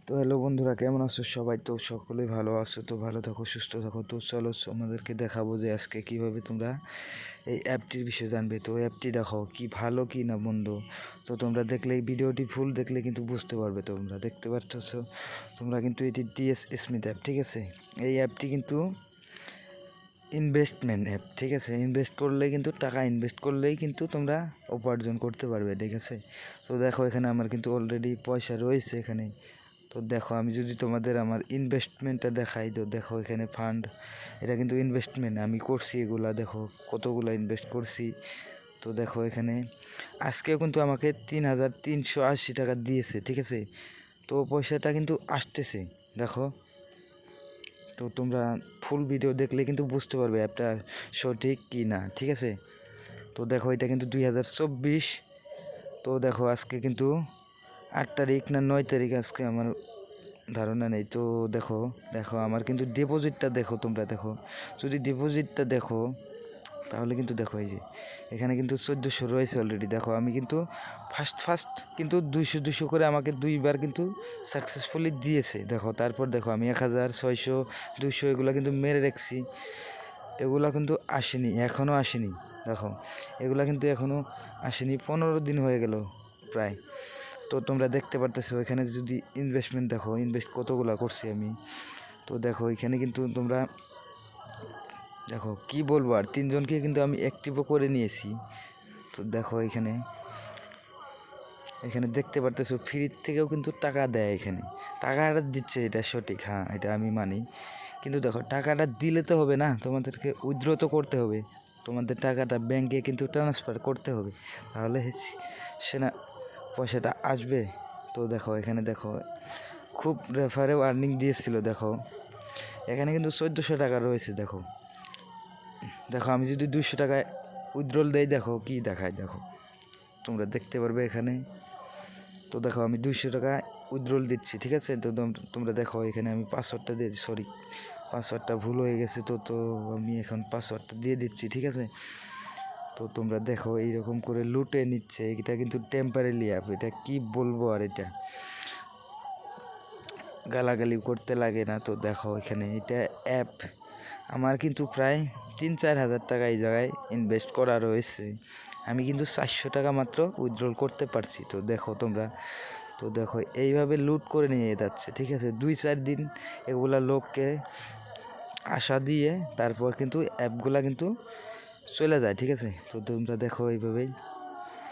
তো হ্যালো বন্ধুরা, কেমন আছো সবাই? তো সকলেই ভালো আছো, তো ভালো থাকো, সুস্থ থাকো। তো চলো আমাদেরকে দেখাবো যে আজকে কিভাবে তোমরা এই অ্যাপটির বিষয়ে জানবে। তো অ্যাপটি দেখো কি ভালো কি না মন্দ, তো তোমরা দেখলে এই ভিডিওটি ফুল দেখলে কিন্তু বুঝতে পারবে। তোমরা দেখতে পাচ্ছ তোমরা কিন্তু এটি ডিএস স্মিথ অ্যাপ, ঠিক আছে। এই অ্যাপটি কিন্তু ইনভেস্টমেন্ট অ্যাপ, ঠিক আছে। ইনভেস্ট করলে কিন্তু টাকা ইনভেস্ট করলেই কিন্তু তোমরা উপার্জন করতে পারবে, ঠিক আছে। তো দেখো এখানে আমার কিন্তু অলরেডি পয়সা রয়েছে এখানে। তো দেখো আমি যদি তোমাদের আমার ইনভেস্টমেন্টটা দেখাই, তো দেখো এখানে ফান্ড, এটা কিন্তু ইনভেস্টমেন্ট আমি করছি। এগুলা দেখো কতগুলো ইনভেস্ট করছি। তো দেখো এখানে আজকেও কিন্তু আমাকে 3,380 টাকা দিয়েছে, ঠিক আছে। তো পয়সাটা কিন্তু আসতেছে দেখো। তো তোমরা ফুল ভিডিও দেখলে কিন্তু বুঝতে পারবে অ্যাপটা সঠিক কি না, ঠিক আছে। তো দেখো এটা কিন্তু 2024। তো দেখো আজকে কিন্তু 8 তারিখ না 9 তারিখ, আজকে আমার ধারণা নেই। তো দেখো দেখো আমার কিন্তু ডিপোজিটটা দেখো, তোমরা দেখো যদি ডিপোজিটটা দেখো তাহলে কিন্তু দেখো এই যে এখানে কিন্তু 1400 রয়েছে অলরেডি। দেখো আমি কিন্তু ফার্স্ট কিন্তু 200 করে আমাকে দুইবার কিন্তু সাকসেসফুলি দিয়েছে। দেখো তারপর দেখো আমি 1000, 600, 200 এগুলো কিন্তু মেরে রাখছি। এগুলো কিন্তু আসেনি, এখনও আসেনি। দেখো এগুলা কিন্তু এখনও আসেনি, 15 দিন হয়ে গেল প্রায়। তো তোমরা দেখতে পারতেছো এখানে যদি ইনভেস্টমেন্ট দেখো, ইনভেস্ট কতগুলো করছি আমি। তো দেখো এখানে কিন্তু তোমরা দেখো কি বলবো, আর 3জনকে কিন্তু আমি অ্যাক্টিভও করে নিয়েছি। তো দেখো এখানে এখানে দেখতে পারতেছো ফ্রি থেকেও কিন্তু টাকা দেয়। এখানে টাকাটা দিচ্ছে, এটা সঠিক, হ্যাঁ এটা আমি মানি। কিন্তু দেখো টাকাটা দিলে তো হবে না, তোমাদেরকে উইথড্র তো করতে হবে। তোমাদের টাকাটা ব্যাংকে কিন্তু ট্রান্সফার করতে হবে, তাহলে সে না পয়সাটা আসবে। তো দেখো এখানে দেখো খুব রেফারেও আর্নিং দিয়েছিল। দেখো এখানে কিন্তু 1400 টাকা রয়েছে। দেখো দেখো আমি যদি 200 টাকায় উইথড্রল দেই, দেখো কি দেখায়, দেখো তোমরা দেখতে পারবে এখানে। তো দেখো আমি 200 টাকা উইথড্রল দিচ্ছি, ঠিক আছে। তো তোমরা দেখো এখানে আমি পাসওয়ার্ডটা দিয়ে, সরি পাসওয়ার্ডটা ভুল হয়ে গেছে। তো তো আমি এখন পাসওয়ার্ডটা দিয়ে দিচ্ছি, ঠিক আছে। তো তোমরা দেখো এইরকম করে লুটে নিচ্ছে। এটা কিন্তু টেম্পারেরি অ্যাপ, এটা কি বলবো, আর এটা গালাগালি করতে লাগে না। তো দেখো এখানে এটা অ্যাপ আমার কিন্তু প্রায় 3-4 হাজার টাকা এই জায়গায় ইনভেস্ট করা রয়েছে। আমি কিন্তু 400 টাকা মাত্র উইথড্রল করতে পারছি। তো দেখো তোমরা, তো দেখো এইভাবে লুট করে নিয়ে যাচ্ছে, ঠিক আছে। 2-4 দিন এগুলা লোককে আশা দিয়ে তারপর কিন্তু অ্যাপগুলা কিন্তু চলে যায়, ঠিক আছে। তো তোমরা দেখো এইভাবেই